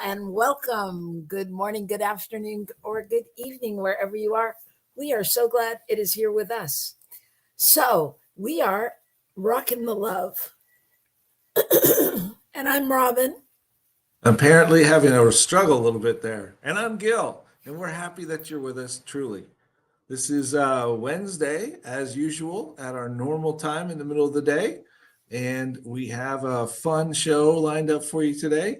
and welcome. Good morning, good afternoon, or good evening, wherever you are. We are so glad it is here with us. So, we are Rockin the Love. And I'm Robyn. Apparently having a struggle a little bit there. And I'm Gil, and we're happy that you're with us, truly. This is Wednesday, as usual, at our normal time in the middle of the day. And we have a fun show lined up for you today.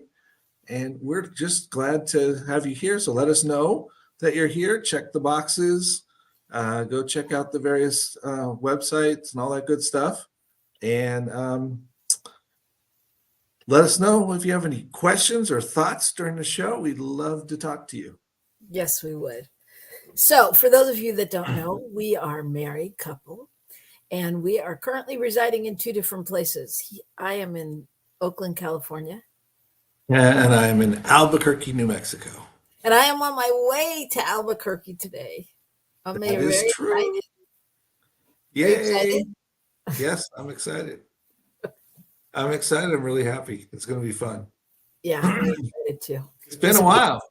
And we're just glad to have you here. So let us know that you're here. Check the boxes. Go check out the various websites and all that good stuff. And let us know if you have any questions or thoughts during the show. We'd love to talk to you. Yes, we would. So, for those of you that don't know, we are a married couple, and we are currently residing in two different places. I am in Oakland, California. And I'm in Albuquerque, New Mexico. And I am on my way to Albuquerque today. That is true. Excited. Yay. Excited? Yes, I'm excited. I'm excited. I'm really happy. It's going to be fun. Yeah, I'm excited too. It's been a while.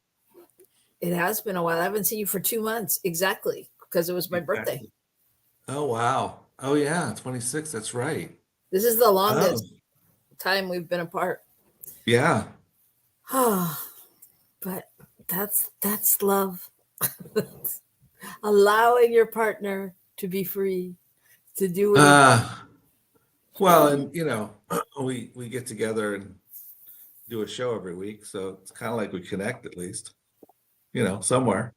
It has been a while. I haven't seen you for 2 months exactly because it was my birthday. Oh, wow. Oh, yeah. 26. That's right. This is the longest time we've been apart. Yeah. But that's love. Allowing your partner to be free to do what well, and we get together and do a show every week, so it's kind of like we connect at least, somewhere.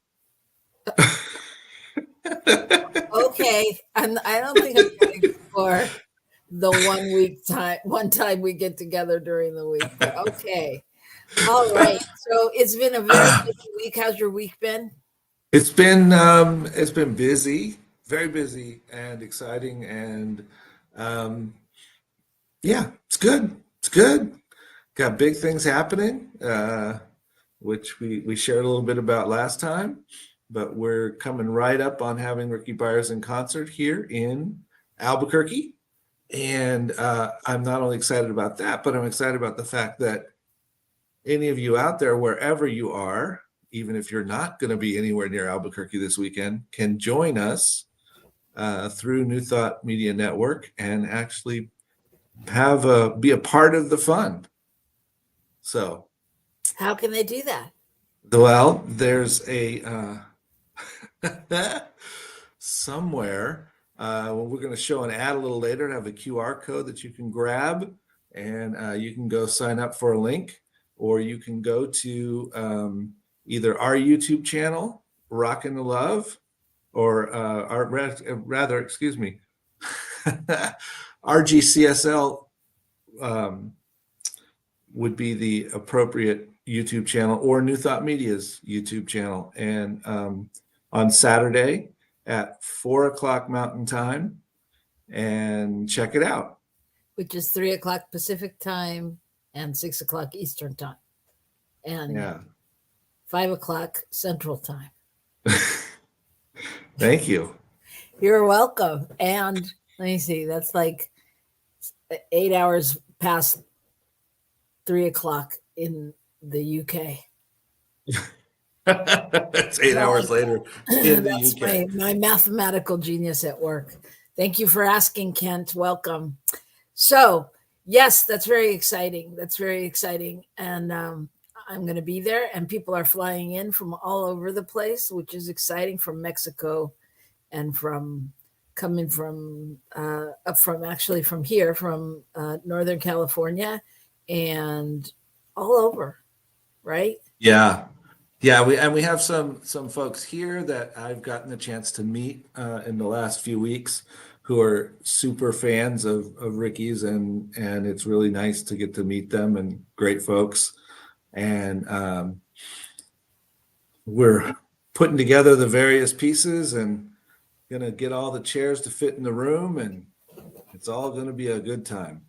Okay, and I don't think I'm ready for the one time we get together during the week. But okay. All right. So it's been a very busy week. How's your week been? It's been busy, very busy and exciting, and yeah, it's good. It's good. Got big things happening, which we shared a little bit about last time, but we're coming right up on having Ricky Byers in concert here in Albuquerque. And I'm not only excited about that, but I'm excited about the fact that any of you out there, wherever you are, even if you're not going to be anywhere near Albuquerque this weekend, can join us through New Thought Media Network and actually be a part of the fun. So, how can they do that? Well, there's a somewhere. We're going to show an ad a little later and have a QR code that you can grab, and you can go sign up for a link, or you can go to either our YouTube channel, Rockin the Love, or RGCSL would be the appropriate YouTube channel, or New Thought Media's YouTube channel. And on Saturday at 4:00 Mountain Time, and check it out. Which is 3:00 Pacific Time and 6:00 Eastern Time. And 5:00 Central Time. Thank you. You're welcome. And let me see, that's like 8 hours past 3:00 in the UK. That's 8 hours later in the UK. My mathematical genius at work. Thank you for asking, Kent. Welcome. So, yes, that's very exciting. That's very exciting. And I'm going to be there, and people are flying in from all over the place, which is exciting, from Mexico and coming from here, from Northern California and all over, right? Yeah. We have some folks here that I've gotten the chance to meet in the last few weeks who are super fans of Ricky's, and it's really nice to get to meet them, and great folks. And we're putting together the various pieces and gonna get all the chairs to fit in the room, and it's all gonna be a good time.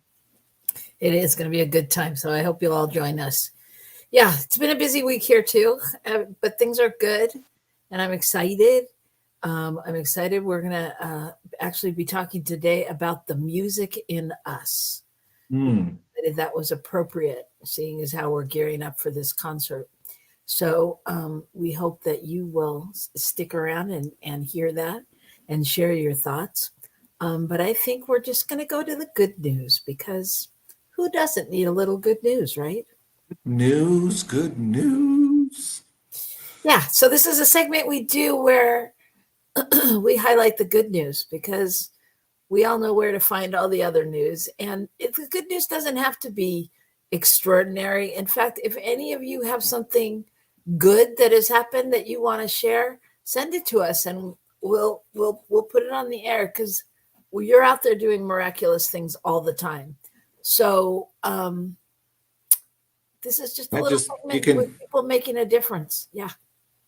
It is going to be a good time, so I hope you'll all join us. Yeah, it's been a busy week here too, but things are good, and I'm excited. We're going to actually be talking today about the music in us. decided that was appropriate, seeing as how we're gearing up for this concert. So we hope that you will stick around and hear that and share your thoughts. But I think we're just going to go to the good news, because who doesn't need a little good news, right? News, good news. Yeah. So this is a segment we do where we highlight the good news, because we all know where to find all the other news. And the good news doesn't have to be extraordinary. In fact, if any of you have something good that has happened that you want to share, send it to us and we'll put it on the air, because you're out there doing miraculous things all the time. So this is just a little segment with people making a difference. Yeah.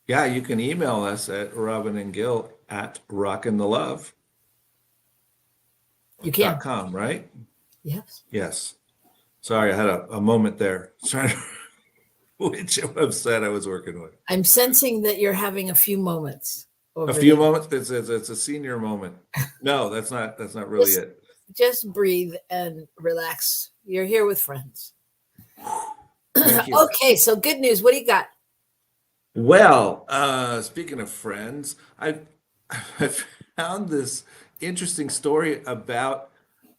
Yeah, you can email us at Robyn and Gil at Rockin the Love. You can. .com, right? Yes. Yes. Sorry, I had a moment there. Trying to which website I was working with. I'm sensing that you're having a few moments. A few moments. It's a senior moment. No, that's not really it. Just breathe and relax. You're here with friends. Thank you. Okay, so good news. What do you got? Well, speaking of friends, I found this interesting story about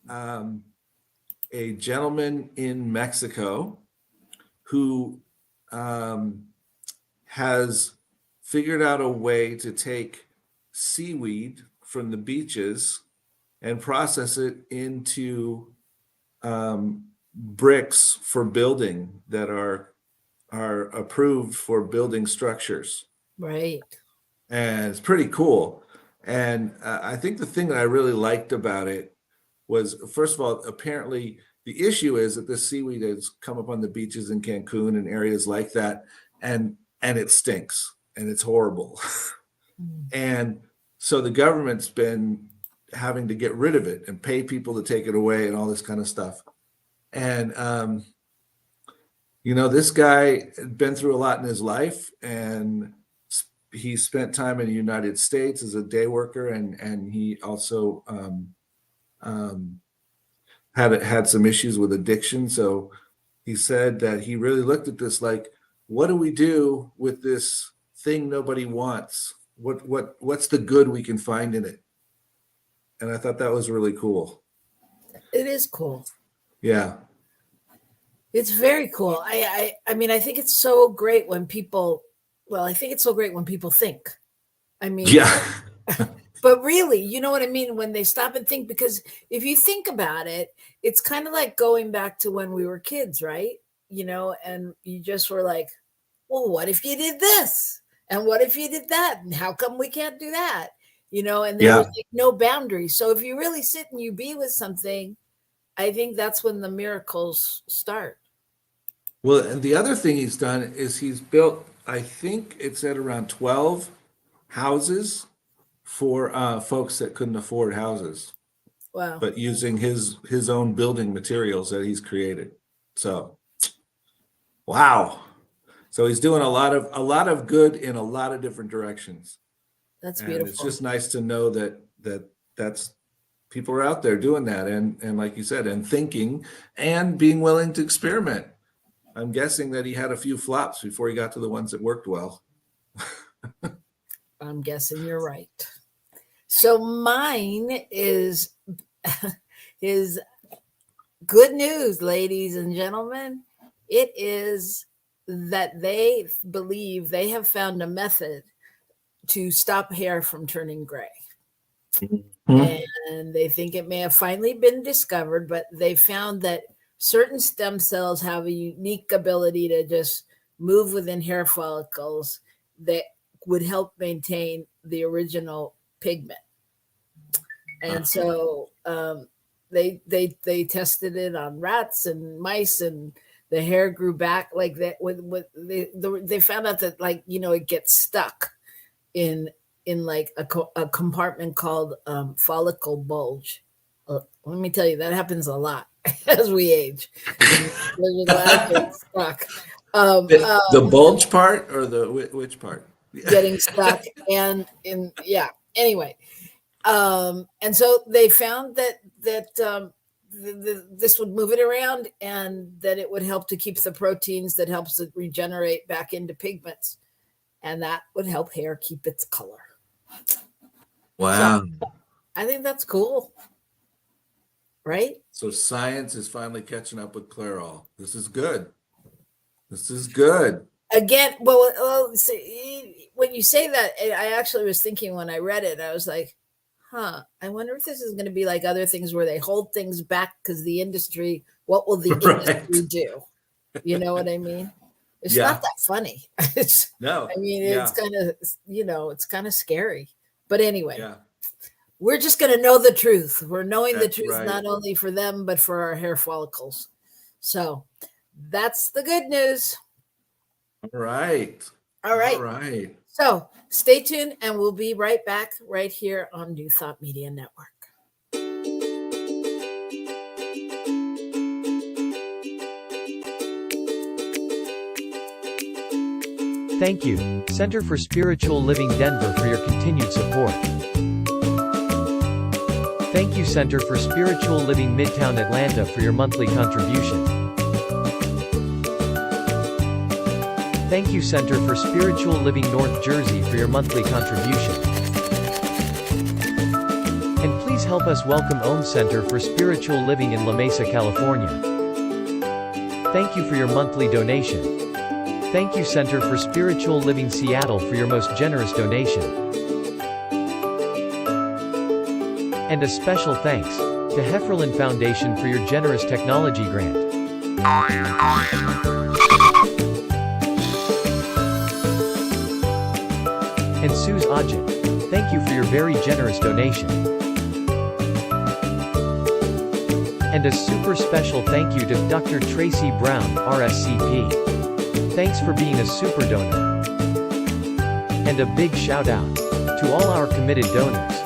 a gentleman in Mexico who has figured out a way to take seaweed from the beaches and process it into bricks for building that are approved for building structures. Right. And it's pretty cool. And I think the thing that I really liked about it was, first of all, apparently the issue is that this seaweed has come up on the beaches in Cancun and areas like that, and it stinks and it's horrible. And so the government's been having to get rid of it and pay people to take it away and all this kind of stuff. And this guy had been through a lot in his life, and he spent time in the United States as a day worker, and he also had some issues with addiction. So he said that he really looked at this like, what do we do with this thing nobody wants? What's the good we can find in it? And I thought that was really cool. It is cool. Yeah. It's very cool. I mean, I think it's so great when people, I think it's so great when people think. I mean, yeah. But really, you know what I mean? When they stop and think, because if you think about it, it's kind of like going back to when we were kids, right? And you just were like, well, what if you did this? And what if you did that? And how come we can't do that? And there was like no boundaries. So if you really sit and you be with something, I think that's when the miracles start. Well, and the other thing he's done is he's built, I think it's at around 12 houses for folks that couldn't afford houses. Wow. But using his own building materials that he's created. So, wow. So he's doing a lot of good in a lot of different directions. That's and beautiful. It's just nice to know that's people are out there doing that, and like you said, and thinking and being willing to experiment. I'm guessing that he had a few flops before he got to the ones that worked well. I'm guessing you're right. So mine is good news, ladies and gentlemen. It is that they believe they have found a method to stop hair from turning gray. And they think it may have finally been discovered, but they found that certain stem cells have a unique ability to just move within hair follicles that would help maintain the original pigment. And so they tested it on rats and mice, and the hair grew back like that. They found out that, like, it gets stuck in like a compartment called follicle bulge. Let me tell you, that happens a lot as we age. There's a lot of things stuck. The bulge part or the which part? Getting stuck anyway. And so they found that this would move it around, and that it would help to keep the proteins that helps it regenerate back into pigments, and that would help hair keep its color. Wow. So, I think that's cool, right? So science is finally catching up with Clairol. This is good. This is good. Again, well, see, when you say that, I actually was thinking when I read it, I was like, I wonder if this is going to be like other things where they hold things back because the industry, what will the industry do? You know what I mean? It's not that funny. No. I mean, it's kind of, it's kind of scary. But anyway, we're just going to know the truth. We're knowing the truth, not only for them, but for our hair follicles. So that's the good news. All right. So stay tuned, and we'll be right back right here on New Thought Media Network. Thank you, Center for Spiritual Living Denver, for your continued support. Thank you, Center for Spiritual Living Midtown Atlanta, for your monthly contribution. Thank you, Center for Spiritual Living North Jersey, for your monthly contribution. And please help us welcome Om Center for Spiritual Living in La Mesa, California. Thank you for your monthly donation. Thank you, Center for Spiritual Living Seattle, for your most generous donation. And a special thanks to Hefferlin Foundation for your generous technology grant. And Suze Ajit, thank you for your very generous donation. And a super special thank you to Dr. Tracy Brown, RSCP. Thanks for being a super donor. And a big shout out to all our committed donors.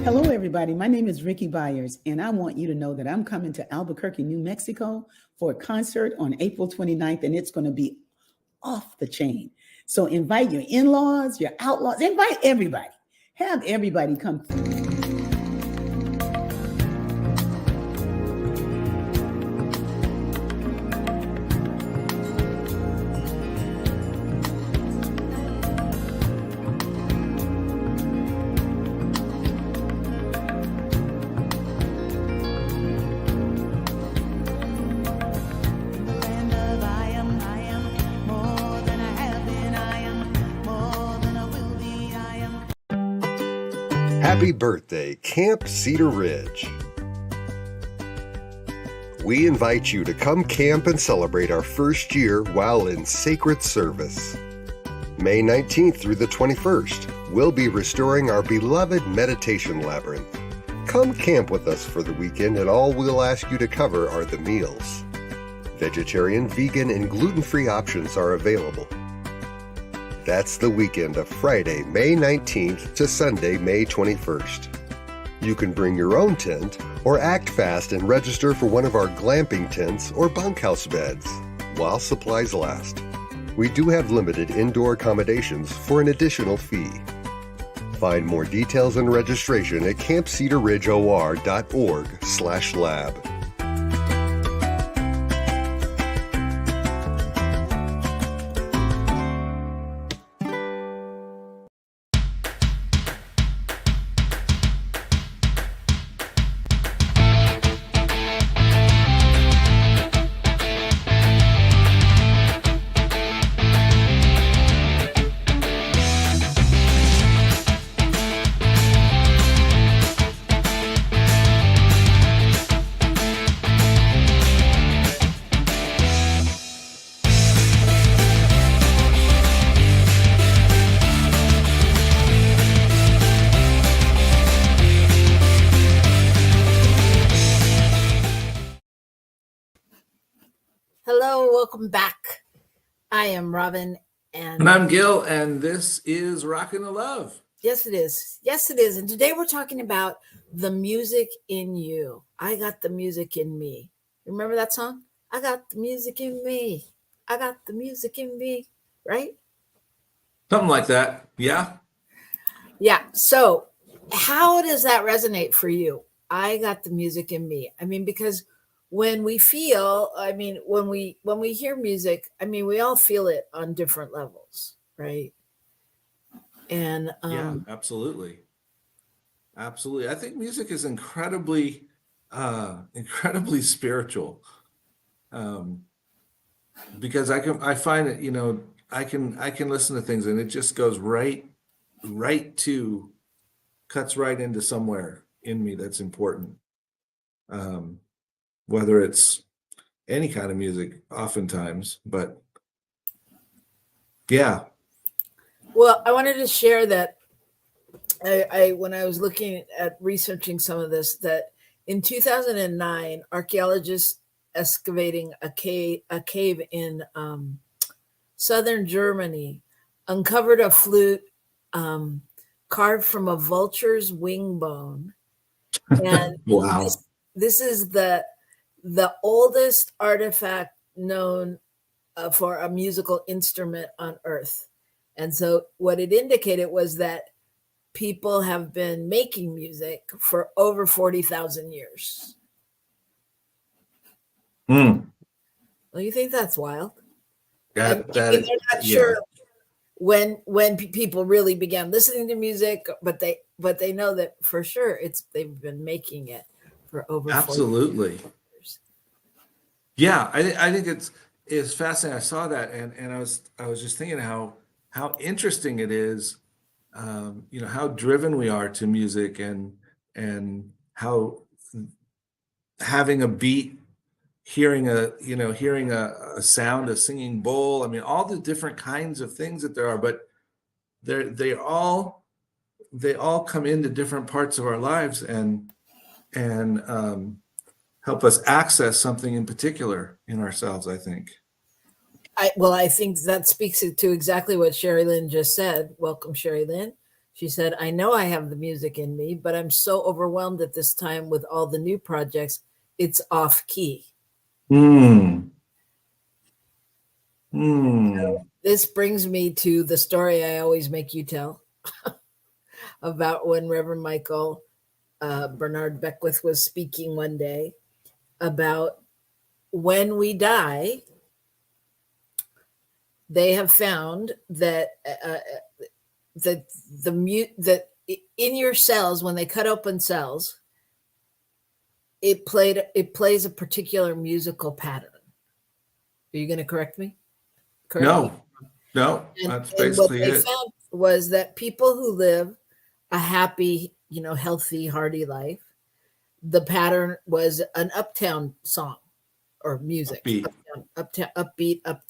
Hello, everybody. My name is Ricky Byers, and I want you to know that I'm coming to Albuquerque, New Mexico for a concert on April 29th, and it's going to be off the chain. So invite your in-laws, your outlaws, invite everybody. Have everybody come through. Happy birthday, Camp Cedar Ridge. We invite you to come camp and celebrate our first year while in sacred service. May 19th through the 21st, we'll be restoring our beloved meditation labyrinth. Come camp with us for the weekend, and all we'll ask you to cover are the meals. Vegetarian, vegan, and gluten-free options are available. That's the weekend of Friday, May 19th to Sunday, May 21st. You can bring your own tent or act fast and register for one of our glamping tents or bunkhouse beds while supplies last. We do have limited indoor accommodations for an additional fee. Find more details and registration at campcedarridgeor.org/lab. welcome back. I am Robyn And I'm Gil, and this is Rockin the Love. Yes, it is. Yes, it is. And today we're talking about the music in you. I got the music in me. Remember that song? I got the music in me. I got the music in me. Right? Something like that. Yeah. Yeah. So how does that resonate for you? I got the music in me. I mean, because when we feel, I mean, when we hear music, I mean, we all feel it on different levels, right? And Yeah, absolutely. Absolutely. I think music is incredibly spiritual. Because I find it, I can listen to things and it just goes cuts right into somewhere in me that's important. Whether it's any kind of music, oftentimes, but yeah. well, I wanted to share that I when I was looking at researching some of this, that in 2009, archaeologists excavating a cave in southern Germany uncovered a flute carved from a vulture's wing bone, and Wow. this is the oldest artifact known for a musical instrument on Earth. And so, what it indicated was that people have been making music for over 40,000 years. Mm. Well, you think that's wild? That They're not yeah. sure when people really began listening to music, but they know that for sure they've been making it for over 40 Absolutely. years. Yeah, I think it's fascinating. I saw that and I was just thinking how interesting it is, how driven we are to music and how having a beat, hearing a sound, a singing bowl. I mean, all the different kinds of things that there are, but they all come into different parts of our lives and help us access something in particular in ourselves, I think. I think that speaks to exactly what Sherry Lynn just said. Welcome, Sherry Lynn. She said, I know I have the music in me, but I'm so overwhelmed at this time with all the new projects. It's off key. Hmm. So this brings me to the story I always make you tell about when Reverend Michael Bernard Beckwith was speaking one day about when we die. They have found that that that in your cells, when they cut open cells, it plays a particular musical pattern. Are you going to correct me? No, And that's what basically they it. found was that people who live a happy, healthy, hearty life, the pattern was an uptown song or music, Beat, uptown, upbeat, up,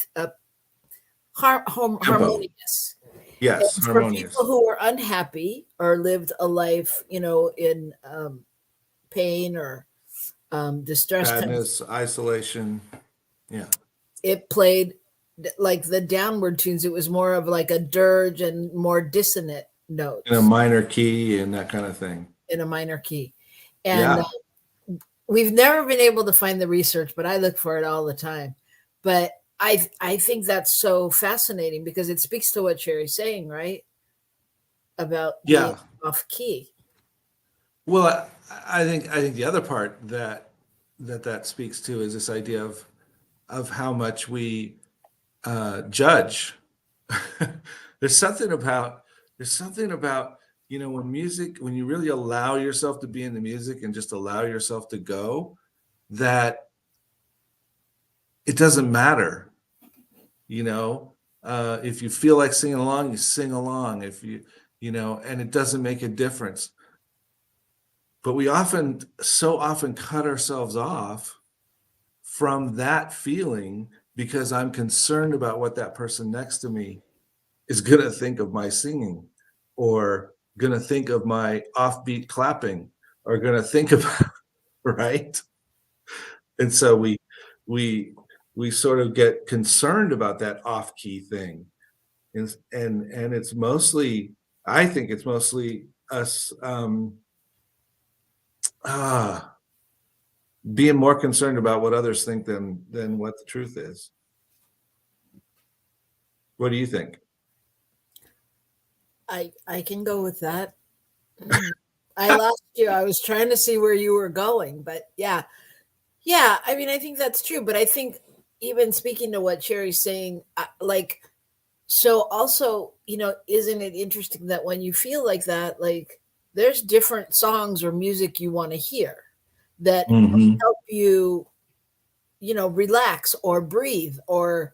tempo. harmonious. Yes, And for harmonious. people who were unhappy or lived a life, in pain or distress, Sadness, isolation. Yeah. it played like the downward tunes. It was more of like a dirge and more dissonant notes In a minor key and that kind of thing. in a minor key. And Yeah. we've never been able to find the research, but I look for it all the time. But I think that's so fascinating because it speaks to what Sherry's saying, right? About being off key. Well, I think the other part that speaks to is this idea of how much we judge. There's something about when you really allow yourself to be in the music and just allow yourself to go, that it doesn't matter. If you feel like singing along, you sing along. If and it doesn't make a difference. But we so often cut ourselves off from that feeling because I'm concerned about what that person next to me is going to think of my singing, or going to think of my offbeat clapping, or going to think about, right? And so we we sort of get concerned about that off-key thing. And it's mostly, I think it's mostly us being more concerned about what others think than what the truth is. What do you think? I can go with that. I lost you. I was trying to see where you were going, but yeah. Yeah, I mean, I think that's true, but I think even speaking to what Sherry's saying, like, so also, isn't it interesting that when you feel like that, like there's different songs or music you want to hear that help you, relax or breathe or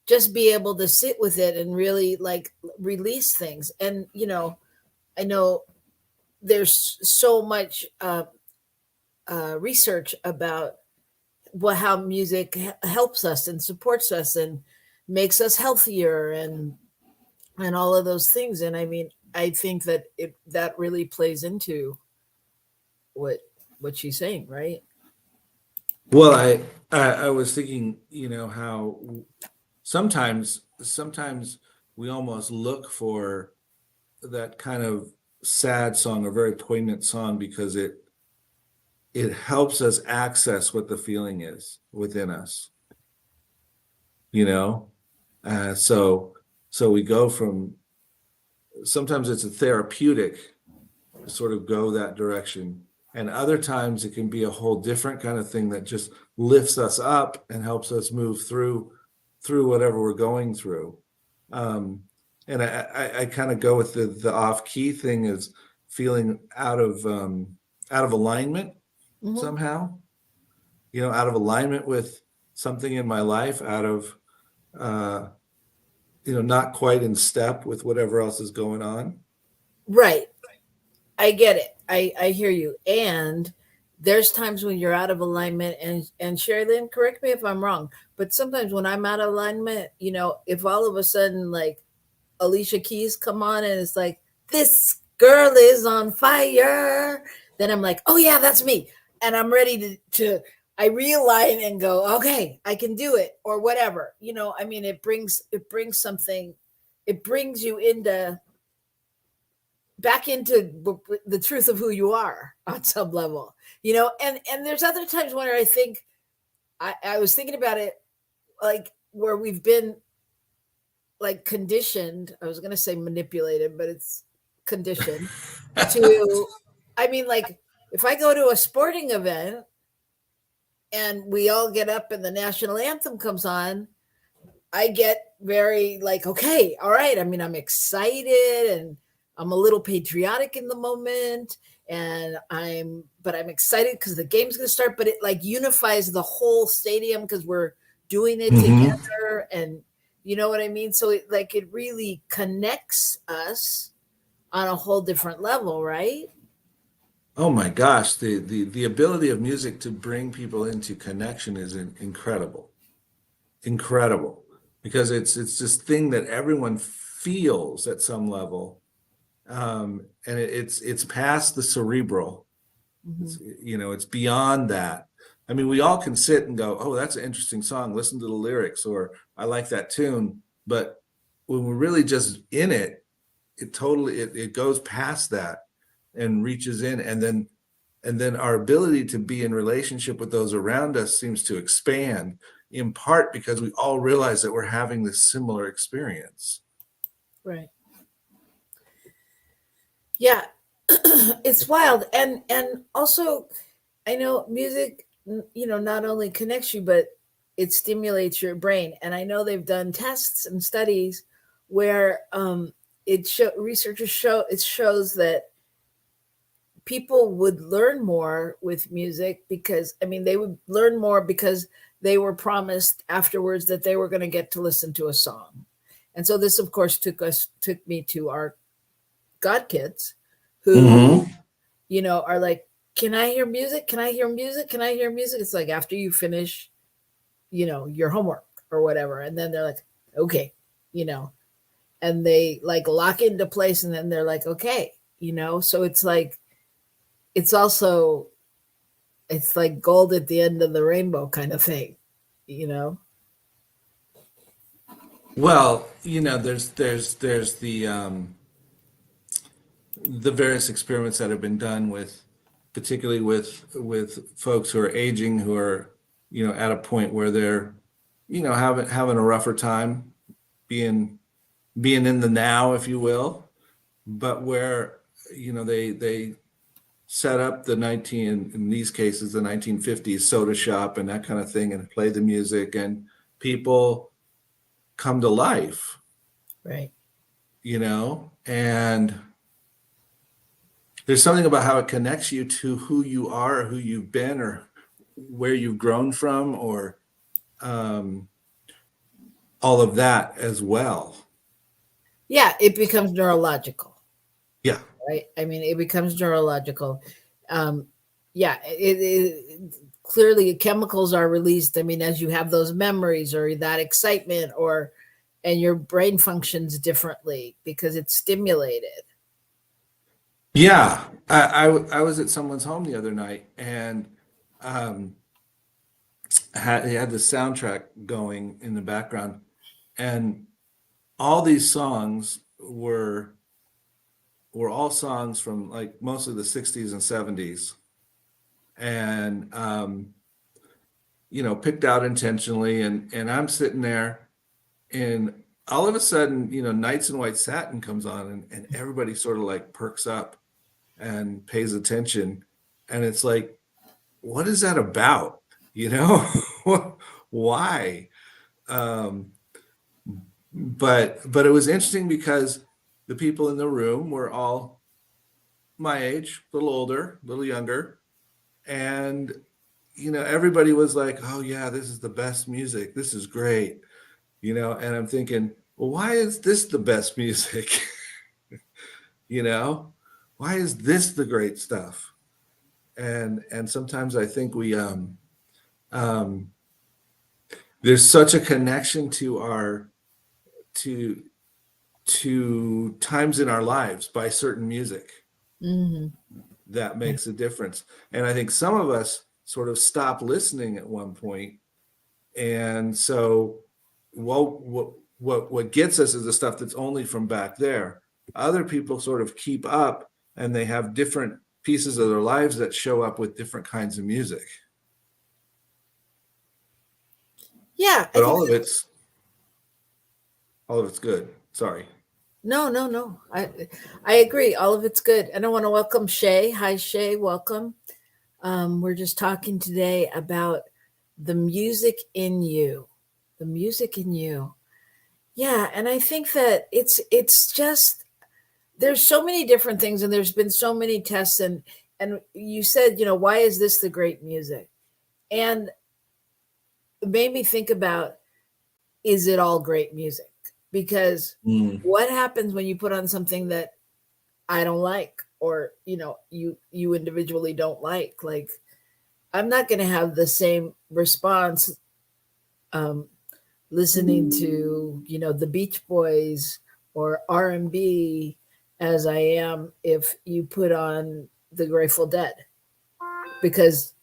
just be able to sit with it and really like release things. And, I know there's so much research about how music helps us and supports us and makes us healthier and all of those things. And I mean, I think that that really plays into what she's saying, right? Well, I was thinking, how sometimes we almost look for that kind of sad song or very poignant song because it helps us access what the feeling is within us, so we go from, sometimes it's a therapeutic to sort of go that direction, and other times it can be a whole different kind of thing that just lifts us up and helps us move through whatever we're going through. And I kind of go with the off-key thing is feeling out of alignment somehow, out of alignment with something in my life, out of, not quite in step with whatever else is going on. Right. I get it. I hear you. And there's times when you're out of alignment, and Sherilyn, correct me if I'm wrong, but sometimes when I'm out of alignment, if all of a sudden like Alicia Keys come on and it's like, this girl is on fire, then I'm like, oh yeah, that's me. And I'm ready to I realign and go, okay, I can do it or whatever. I mean, it brings something, it brings you back into the truth of who you are on some level, and there's other times where I think I was thinking about it, like where we've been like conditioned, I was going to say manipulated, but it's conditioned to, I mean, like if I go to a sporting event and we all get up and the national anthem comes on, I get very like, okay, all right. I mean, I'm excited and I'm a little patriotic in the moment, but I'm excited because the game's going to start, but it like unifies the whole stadium because we're doing it together. And you know what I mean? So it really connects us on a whole different level, right? Oh my gosh, the ability of music to bring people into connection is incredible. Because it's this thing that everyone feels at some level. And it's past the cerebral. It's beyond that. I mean, we all can sit and go, oh, that's an interesting song, listen to the lyrics, or I like that tune. But when we're really just in it, it goes past that and reaches in, and then our ability to be in relationship with those around us seems to expand, in part because we all realize that we're having this similar experience. Right. Yeah. It's wild. And also I know music, not only connects you, but it stimulates your brain. And I know they've done tests and studies where researchers shows that people would learn more with music because, I mean, they would learn more because they were promised afterwards that they were going to get to listen to a song. And so this, of course, took me to our godkids who, are like, can I hear music? Can I hear music? Can I hear music? It's like after you finish, your homework or whatever. And then they're like, okay, and they like lock into place and then they're like, okay, so it's like, it's like gold at the end of the rainbow kind of thing, Well, there's the various experiments that have been done with, particularly with folks who are aging, who are, at a point where they're, having a rougher time being in the now, if you will, but where, they set up in these cases, the 1950s soda shop and that kind of thing, and play the music, and people come to life, Right. and there's something about how it connects you to who you are, or who you've been, or where you've grown from, or all of that as well. Yeah, it becomes neurological, Yeah. right? I mean, it becomes neurological. Yeah, clearly chemicals are released. I mean, as you have those memories or that excitement, and your brain functions differently because it's stimulated. Yeah. I was at someone's home the other night, and they had the soundtrack going in the background, and all these songs were all songs from like mostly the 60s and 70s, and picked out intentionally, and I'm sitting there, and all of a sudden, Nights in White Satin comes on, and everybody sort of like perks up and pays attention, and it's like, what is that about? Why? But it was interesting because the people in the room were all my age, a little older, a little younger, and everybody was like, oh yeah, this is the best music, this is great, and I'm thinking, well, why is this the best music? Why is this the great stuff? And sometimes I think we there's such a connection to our to times in our lives by certain music Mm-hmm. that makes a difference. And I think some of us sort of stop listening at one point, and so what gets us is the stuff that's only from back there. Other people sort of keep up, and they have different pieces of their lives that show up with different kinds of music. Yeah, But all of it's good. Sorry. no. I agree. All of it's good. And I want to welcome Shay. Hi, Shay. Welcome. We're just talking today about the music in you. The music in you. Yeah, and I think that it's just there's so many different things, and there's been so many tests, and you said, why is this the great music? And it made me think about, is it all great music? Because what happens when you put on something that I don't like, or you individually don't like? Like, I'm not going to have the same response listening to the Beach Boys or R&B as I am if you put on the Grateful Dead, because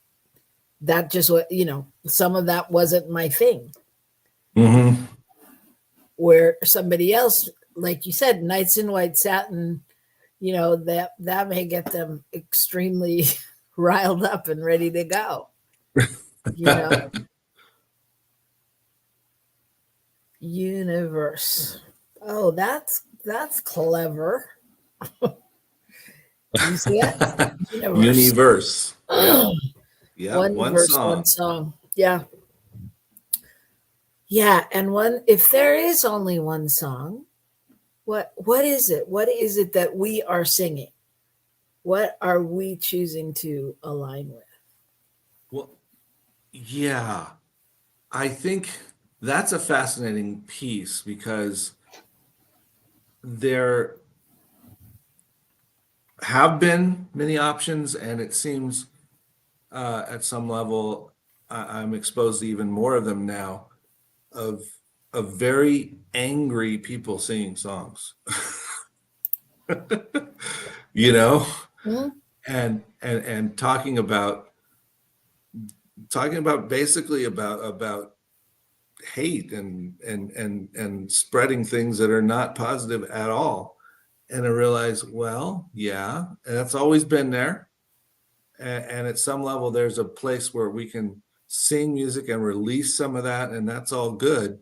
that just what some of that wasn't my thing. Mm-hmm. Where somebody else, like you said, Nights in White Satin, that may get them extremely riled up and ready to go. Universe. Oh, that's clever. You see it? Universe. Yeah. One verse, song. one song. Yeah. Yeah, and if there is only one song, what is it? What is it that we are singing? What are we choosing to align with? Well, yeah, I think that's a fascinating piece, because there have been many options, and it seems at some level I'm exposed to even more of them now, of very angry people singing songs. Mm-hmm. and talking about basically about hate and spreading things that are not positive at all. And I realized, well, yeah, that's always been there. And at some level, there's a place where we can sing music and release some of that, and that's all good.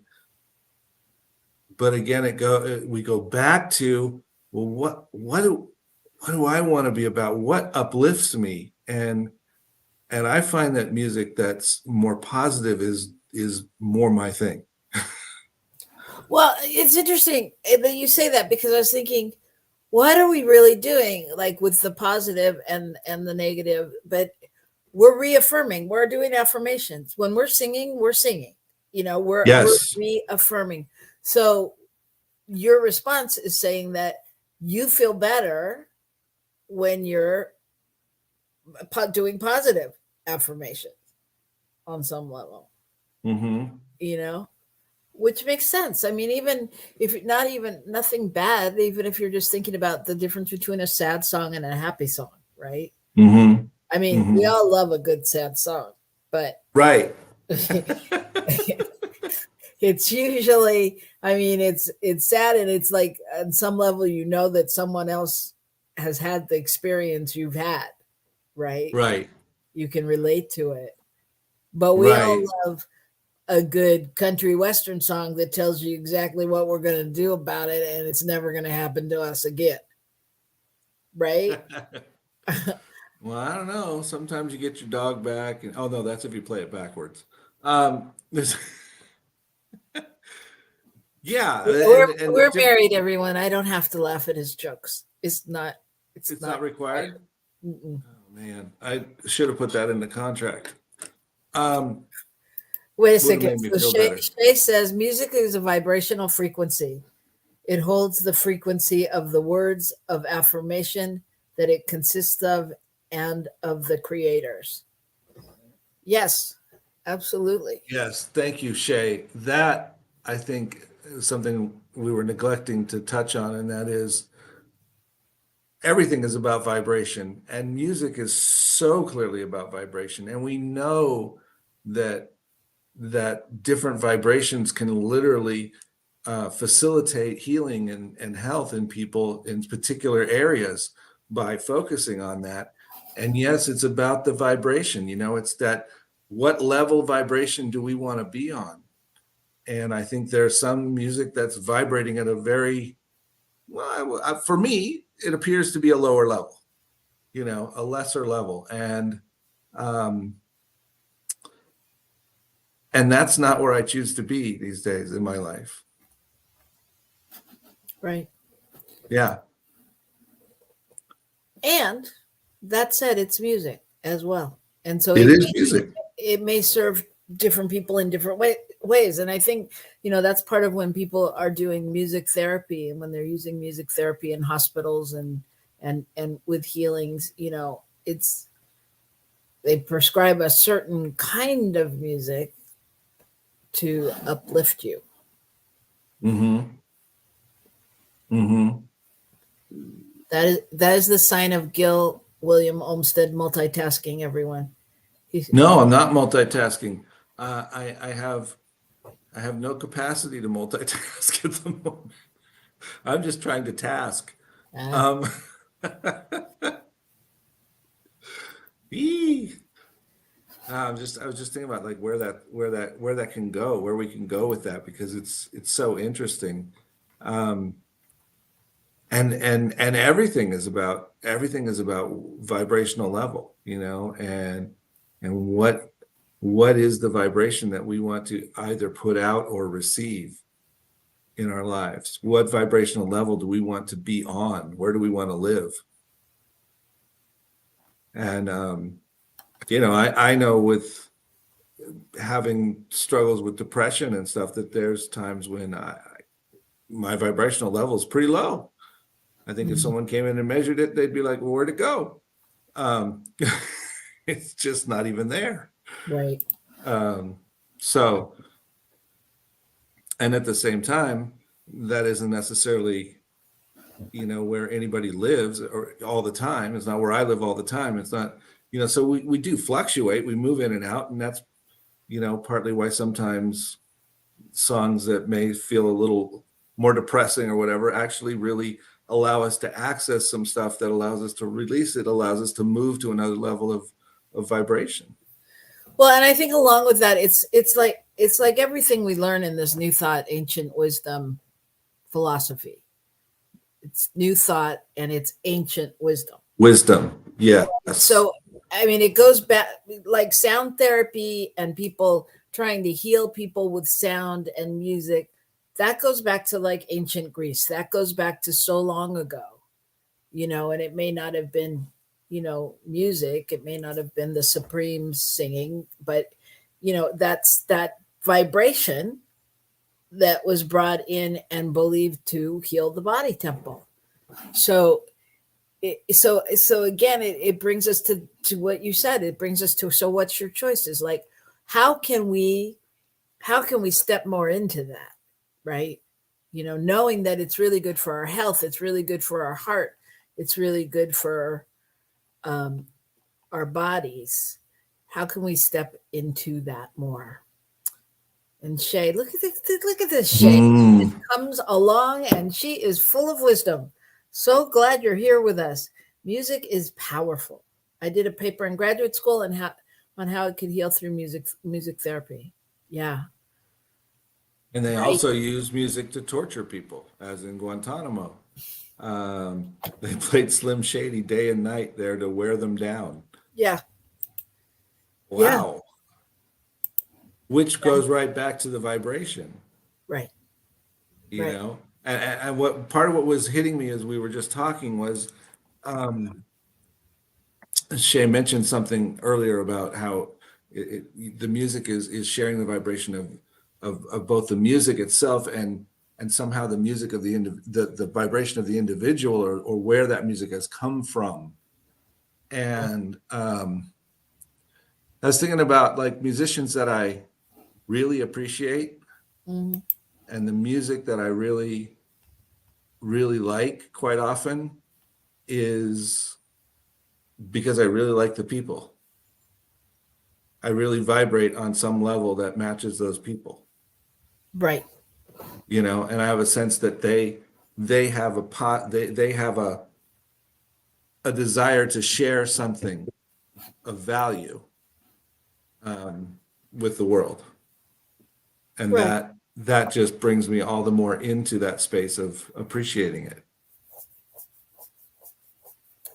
But again, we go back to, well, what do I want to be about? What uplifts me? And I find that music that's more positive is more my thing. Well, it's interesting that you say that, because I was thinking, what are we really doing, like with the positive and the negative? But we're reaffirming, we're doing affirmations. When we're singing, we're Yes. reaffirming. So your response is saying that you feel better when you're doing positive affirmations on some level, which makes sense. I mean, even if nothing bad, even if you're just thinking about the difference between a sad song and a happy song, right? I mean, we all love a good sad song, but right. It's usually, I mean, it's sad, and it's like on some level, that someone else has had the experience you've had, right? Right. You can relate to it. But we all love a good country western song that tells you exactly what we're going to do about it, and it's never going to happen to us again. Right? Well, I don't know. Sometimes you get your dog back, and oh no, that's if you play it backwards. Yeah, we're married, everyone. I don't have to laugh at his jokes. It's not required. Oh man, I should have put that in the contract. Wait a second. So Shay says music is a vibrational frequency. It holds the frequency of the words of affirmation that it consists of and of the creators. Yes, absolutely. Yes, thank you, Shay. That, I think, is something we were neglecting to touch on, and that is everything is about vibration, and music is so clearly about vibration. And we know that different vibrations can literally facilitate healing and health in people in particular areas by focusing on that. And yes, it's about the vibration. It's that, what level vibration do we want to be on? And I think there's some music that's vibrating at a very, well, for me, it appears to be a lower level, a lesser level. And that's not where I choose to be these days in my life. Right. Yeah. And that said, it's music as well. And so it is music. It may serve different people in different ways. And I think, that's part of when people are doing music therapy, and when they're using music therapy in hospitals and with healings, they prescribe a certain kind of music to uplift you. That is the sign of Gil William Olmsted multitasking, everyone. No, I'm not multitasking. I have no capacity to multitask at the moment. I'm just trying to task. I was just thinking about like where that can go, where we can go with that, because it's so interesting. And everything is about vibrational level, and what is the vibration that we want to either put out or receive in our lives? What vibrational level do we want to be on? Where do we want to live? And I know with having struggles with depression and stuff, that there's times when my vibrational level is pretty low. I think if someone came in and measured it, they'd be like, well, where'd it go? It's just not even there. Right. So, and at the same time, that isn't necessarily, where anybody lives or all the time. It's not where I live all the time. It's not, so we do fluctuate, we move in and out, and that's, partly why sometimes, songs that may feel a little more depressing or whatever actually really allow us to access some stuff that allows us to release it, allows us to move to another level of vibration. Well, and I think along with that, it's like everything we learn in this new thought, ancient wisdom philosophy. It's new thought and it's ancient wisdom. Wisdom, yes. So, I mean, it goes back like sound therapy and people trying to heal people with sound and music. That goes back to like ancient Greece. That goes back to so long ago, and it may not have been, music. It may not have been the Supremes singing, but, that's that vibration that was brought in and believed to heal the body temple. So again, it brings us to what you said. It brings us to, so what's your choices? Like, how can we step more into that? Right. Knowing that it's really good for our health. It's really good for our heart. It's really good for our bodies. How can we step into that more? And Shay, look at this Shay. She comes along and she is full of wisdom. So glad you're here with us. Music is powerful. I did a paper in graduate school on how it could heal through music therapy. Yeah. And they also use music to torture people, as in Guantanamo. They played Slim Shady day and night there to wear them down. Yeah. Wow. Yeah. Which goes right back to the vibration. Right. You know? And what part of what was hitting me as we were just talking was Shay mentioned something earlier about how the music is sharing the vibration of both the music itself and somehow the music of the vibration of the individual or where that music has come from. And I was thinking about like musicians that I really appreciate and the music that I really, really like quite often is because I really like the people. I really vibrate on some level that matches those people. Right. And I have a sense that they have they have a desire to share something of value with the world. And that just brings me all the more into that space of appreciating it.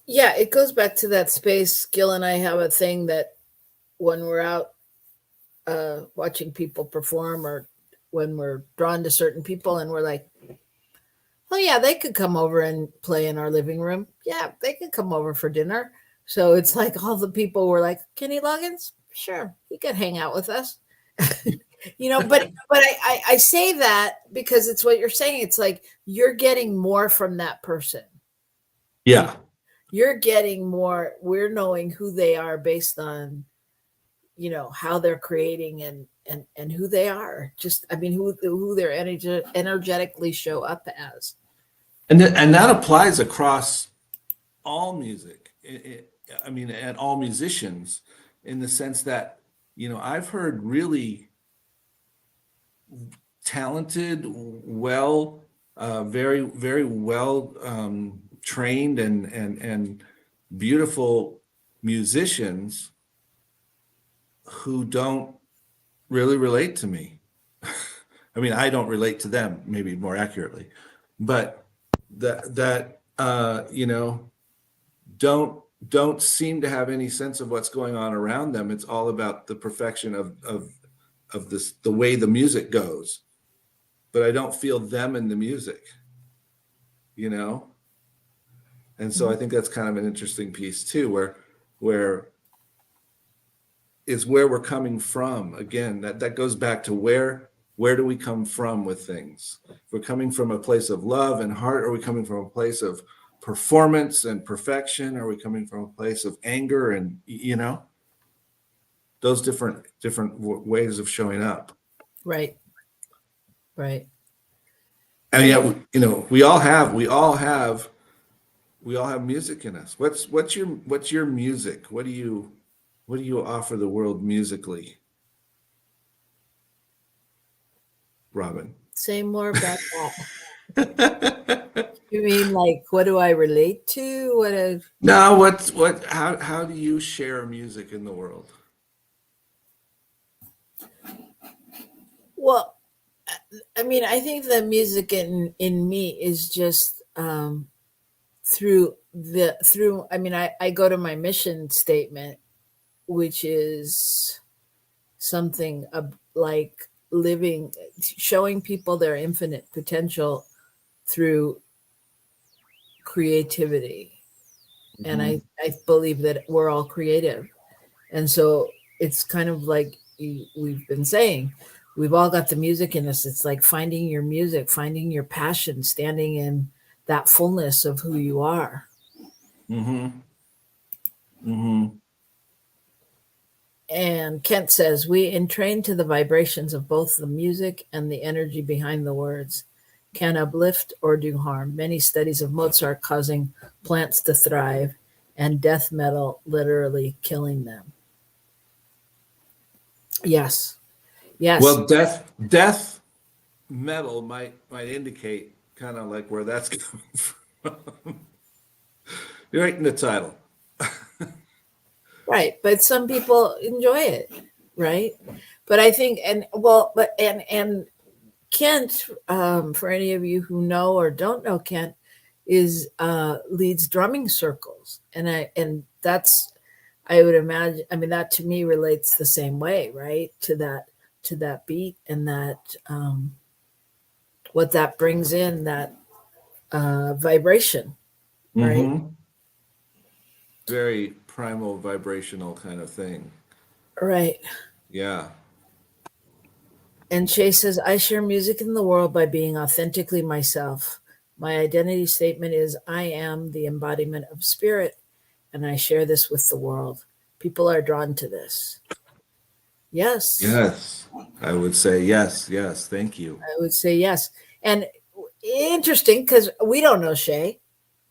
Yeah, it goes back to that space. Gil and I have a thing that when we're out watching people perform or when we're drawn to certain people and we're like, oh yeah, they could come over and play in our living room. Yeah, they could come over for dinner. So it's like all the people were like, Kenny Loggins, sure, he could hang out with us. But I say that because it's what you're saying. It's like you're getting more from that person. Yeah. You're getting more. We're knowing who they are based on, how they're creating and who they are. Just, who they're energetically show up as. And that applies across all music. And all musicians in the sense that, I've heard really talented, very, very well trained and beautiful musicians who don't really relate to me. I don't relate to them, maybe more accurately, but don't seem to have any sense of what's going on around them. It's all about the perfection of this, the way the music goes, but I don't feel them in the music, And so I think that's kind of an interesting piece too, where we're coming from. Again, that goes back to where do we come from with things? If we're coming from a place of love and heart, or are we coming from a place of performance and perfection? Are we coming from a place of anger and, those different ways of showing up? Right. And yet, we all have music in us. What's your music? What do you offer the world musically? Robyn? Say more about that. You mean like what do I relate to? No, how do you share music in the world? Well, I mean, I think the music in me is just through. I mean, I go to my mission statement, which is something like living, showing people their infinite potential through creativity. And I believe that we're all creative. And so it's kind of like we've been saying, we've all got the music in us. It's like finding your music, finding your passion, standing in that fullness of who you are. Mm-hmm. Mm-hmm. And Kent says, we entrain to the vibrations of both the music and the energy behind the words, can uplift or do harm. Many studies of Mozart causing plants to thrive and death metal literally killing them. Yes. Yes. Well, death metal might indicate kind of like where that's coming from. You're right in the title. Right. But some people enjoy it. Right. But I think, and Kent, for any of you who know or don't know Kent, is leads drumming circles. And that's, I would imagine, I mean, that to me relates the same way, right? To that beat and that, what that brings in, that vibration, right? Mm-hmm. Very primal vibrational kind of thing. Right. Yeah. And Chase says, I share music in the world by being authentically myself. My identity statement is I am the embodiment of spirit, and I share this with the world. People are drawn to this. Yes. Yes. I would say yes. Yes. Thank you. I would say yes. And interesting because we don't know Shay,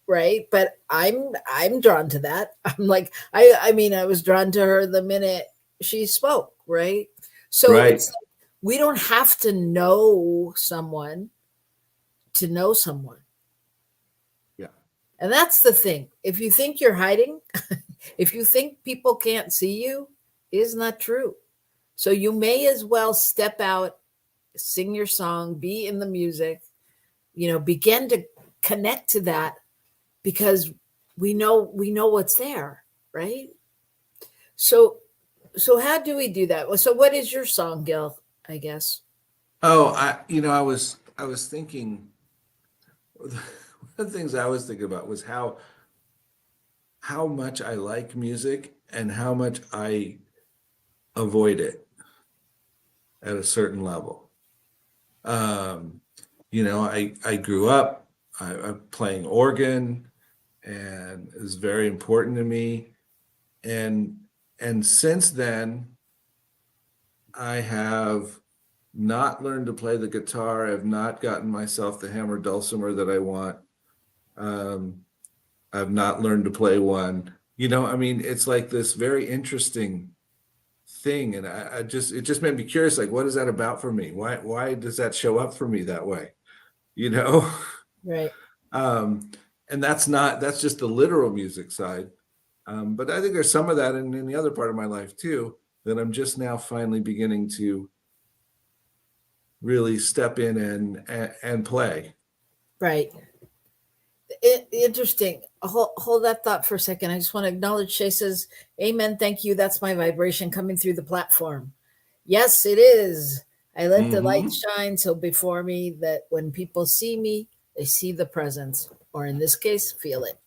right? But I'm drawn to that. I'm like, I mean, I was drawn to her the minute she spoke, right? So Right. it's like, we don't have to know someone to know someone. Yeah. And that's the thing. If you think you're hiding, if you think people can't see you, it is not true. So you may as well step out, sing your song, be in the music, begin to connect to that because we know what's there, right? So how do we do that? So what is your song, Gil, I guess? Oh, I was thinking, one of the things I was thinking about was how much I like music and how much I avoid it at a certain level. I grew up I'm playing organ, and it was very important to me. And since then, I have not learned to play the guitar. I've not gotten myself the hammered dulcimer that I want. I've not learned to play one. It's like this very interesting thing, and it just made me curious. Like, what is that about for me? Why does that show up for me that way? Right. And that's just the literal music side. But I think there's some of that in the other part of my life too, that I'm just now finally beginning to really step in and play. Right. Interesting. Hold that thought for a second. I just want to acknowledge Shay says, amen. Thank you. That's my vibration coming through the platform. Yes, it is. I let the light shine so before me that when people see me, they see the presence, or in this case, feel it.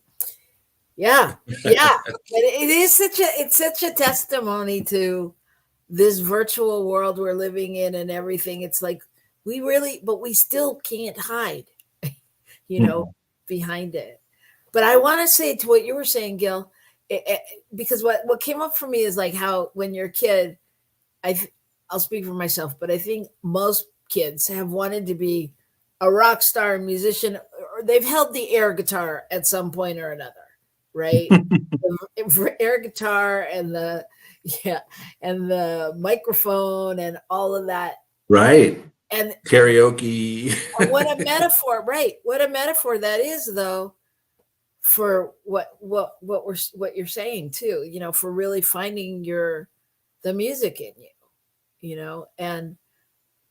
Yeah. Yeah. But it's such a testimony to this virtual world we're living in and everything. It's like but we still can't hide, behind it. But I want to say to what you were saying, Gil, because what came up for me is like how when you're a kid, I'll speak for myself, but I think most kids have wanted to be a rock star, a musician, or they've held the air guitar at some point or another, right? The air guitar and the microphone and all of that. Right. And karaoke. what a metaphor, right? What a metaphor that is, though, for what you're saying too. For really finding the music in you. And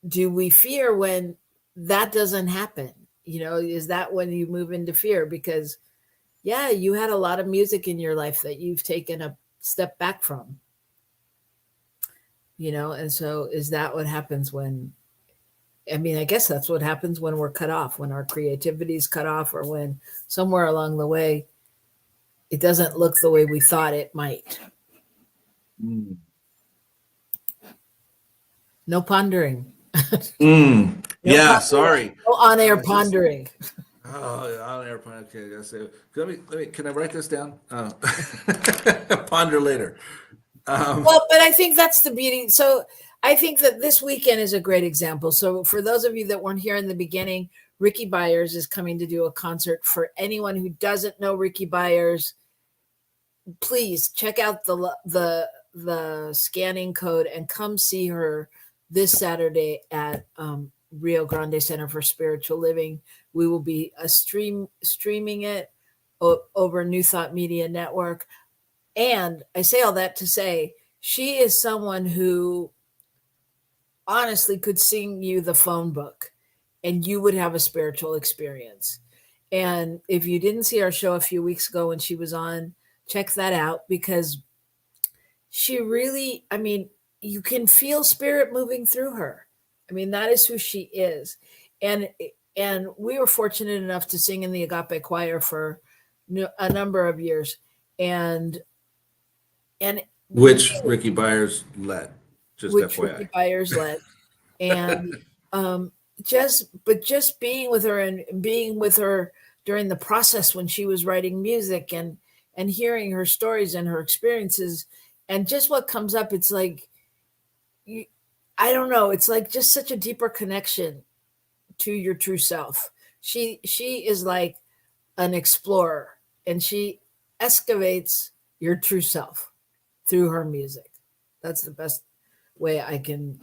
do we fear when that doesn't happen? Is that when you move into fear? Because yeah, you had a lot of music in your life that you've taken a step back from. And so is that what happens when, I guess that's what happens when we're cut off, when our creativity is cut off, or when somewhere along the way it doesn't look the way we thought it might. No pondering. Yeah, sorry. No on-air pondering. On-air pondering. Okay, I gotta say. Let me. Can I write this down? Ponder later. Well, but I think that's the beauty. So I think that this weekend is a great example. So for those of you that weren't here in the beginning, Ricky Byers is coming to do a concert. For anyone who doesn't know Ricky Byers, please check out the scanning code and come see her this Saturday at Rio Grande Center for Spiritual Living. We will be streaming it over New Thought Media Network. And I say all that to say, she is someone who honestly could sing you the phone book and you would have a spiritual experience. And if you didn't see our show a few weeks ago when she was on, check that out, because she really, you can feel spirit moving through her. That is who she is. And we were fortunate enough to sing in the Agape Choir for a number of years. And which Ricky Byers led, just FYI. Ricky Byers led. And just being with her and being with her during the process when she was writing music and hearing her stories and her experiences and just what comes up, it's like, I don't know, it's like just such a deeper connection to your true self. She is like an explorer, and she excavates your true self through her music. That's the best way I can.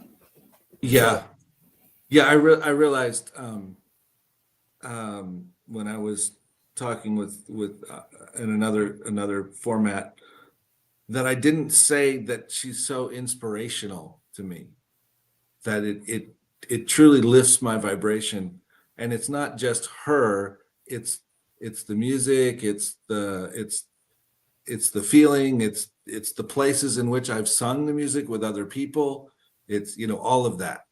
Yeah. I realized when I was talking with in another format that I didn't say that she's so inspirational to me, that it truly lifts my vibration. And it's not just her, it's the music, it's the feeling, it's the places in which I've sung the music with other people. It's, all of that.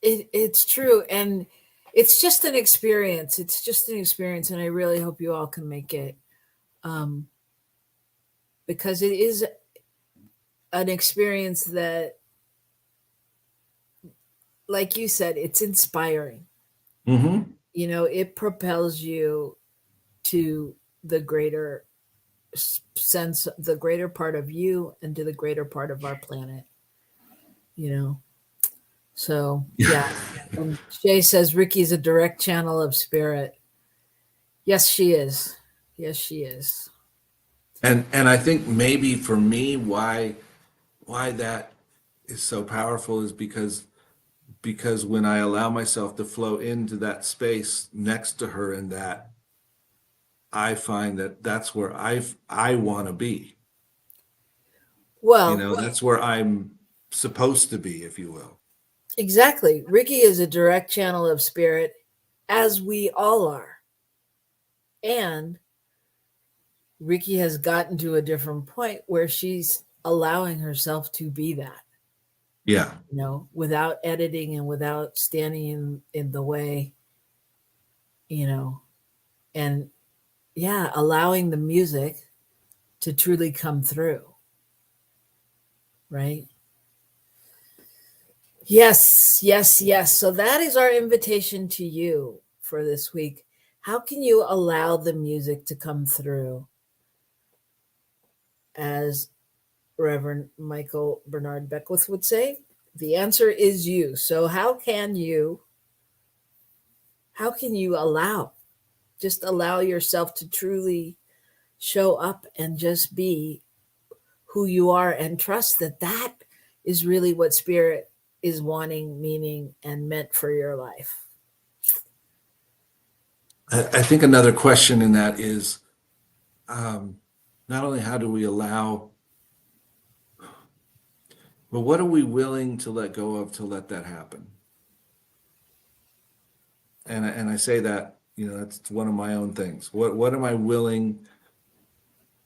It's true. And it's just an experience. It's just an experience. And I really hope you all can make it. Because it is an experience that, like you said, it's inspiring. Mm-hmm. It propels you to the greater sense, the greater part of you, and to the greater part of our planet. So yeah. And Shay says Ricky's a direct channel of spirit. Yes, she is. Yes, she is. And I think maybe for me, why that is so powerful is because when I allow myself to flow into that space next to her, and that I find that that's where I want to be. Well, that's where I'm supposed to be, if you will. Exactly. Ricky is a direct channel of spirit, as we all are. And Ricky has gotten to a different point where she's allowing herself to be that. Yeah. Without editing and without standing in the way, and yeah, allowing the music to truly come through. Right? Yes. So that is our invitation to you for this week. How can you allow the music to come through? As Reverend Michael Bernard Beckwith would say, the answer is you. So how can you allow yourself to truly show up and just be who you are, and trust that is really what spirit is wanting meaning and meant for your life? I think another question in that is not only how do we allow, but what are we willing to let go of to let that happen? And I say that, that's one of my own things. What am I willing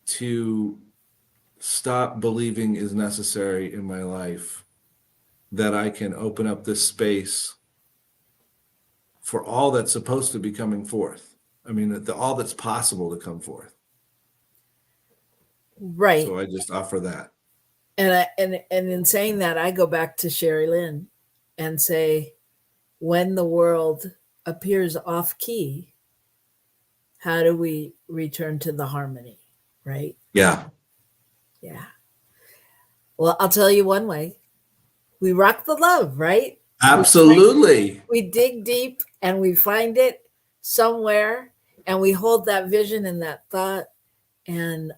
to stop believing is necessary in my life, that I can open up this space for all that's supposed to be coming forth? I mean, all that's possible to come forth. Right. So I just offer that. And in saying that, I go back to Sherry Lynn and say, when the world appears off key, how do we return to the harmony? Right? Yeah. Yeah. Well, I'll tell you one way. We rock the love, right? Absolutely. We dig deep and we find it somewhere, and we hold that vision and that thought and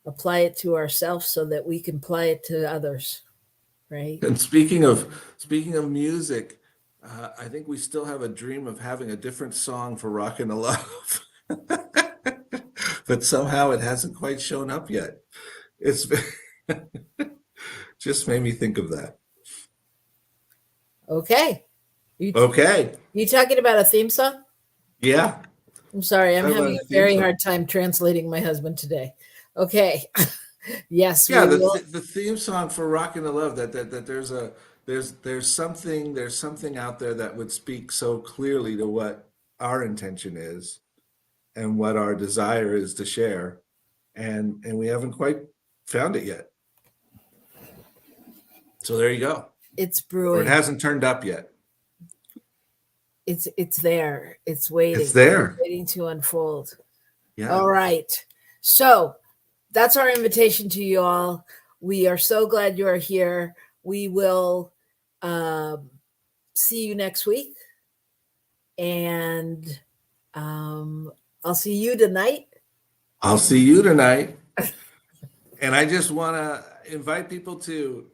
apply it to ourselves so that we can apply it to others, right? And speaking of music, I think we still have a dream of having a different song for Rockin the Love. But somehow it hasn't quite shown up yet. It's just made me think of that. Okay. Okay. You talking about a theme song? Yeah. I'm sorry, I'm Talk about having a a theme very song. hard time translating my husband today. Okay. Yes. Yeah, we will. the theme song for Rockin the Love, that there's something out there that would speak so clearly to what our intention is and what our desire is to share, and we haven't quite found it yet. So there you go. It's Or brewing. it hasn't turned up yet. It's there. It's waiting. It's there. Waiting to unfold. Yeah. All right. So that's our invitation to you all. We are so glad you are here. We will see you next week. And I'll see you tonight. I'll see you tonight. And I just want to invite people to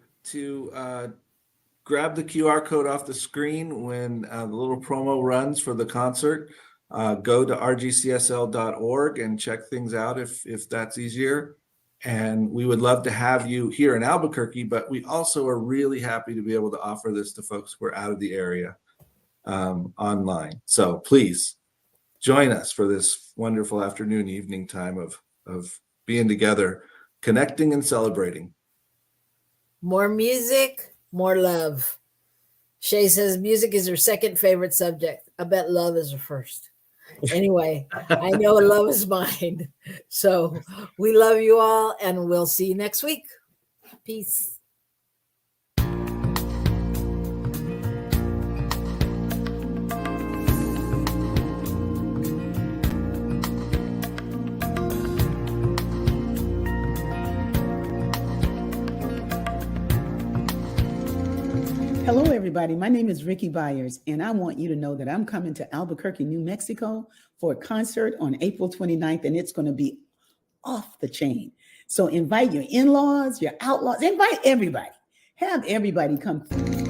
grab the QR code off the screen when the little promo runs for the concert. Go to rgcsl.org and check things out if that's easier. And we would love to have you here in Albuquerque, but we also are really happy to be able to offer this to folks who are out of the area online. So please join us for this wonderful afternoon, evening time of being together, connecting and celebrating. More music, more love. Shay says music is her second favorite subject. I bet love is her first. Anyway, I know love is mine. So we love you all, and we'll see you next week. Peace. Hello, everybody. My name is Ricky Byers, and I want you to know that I'm coming to Albuquerque, New Mexico for a concert on April 29th, and it's going to be off the chain. So invite your in-laws, your outlaws, invite everybody. Have everybody come through.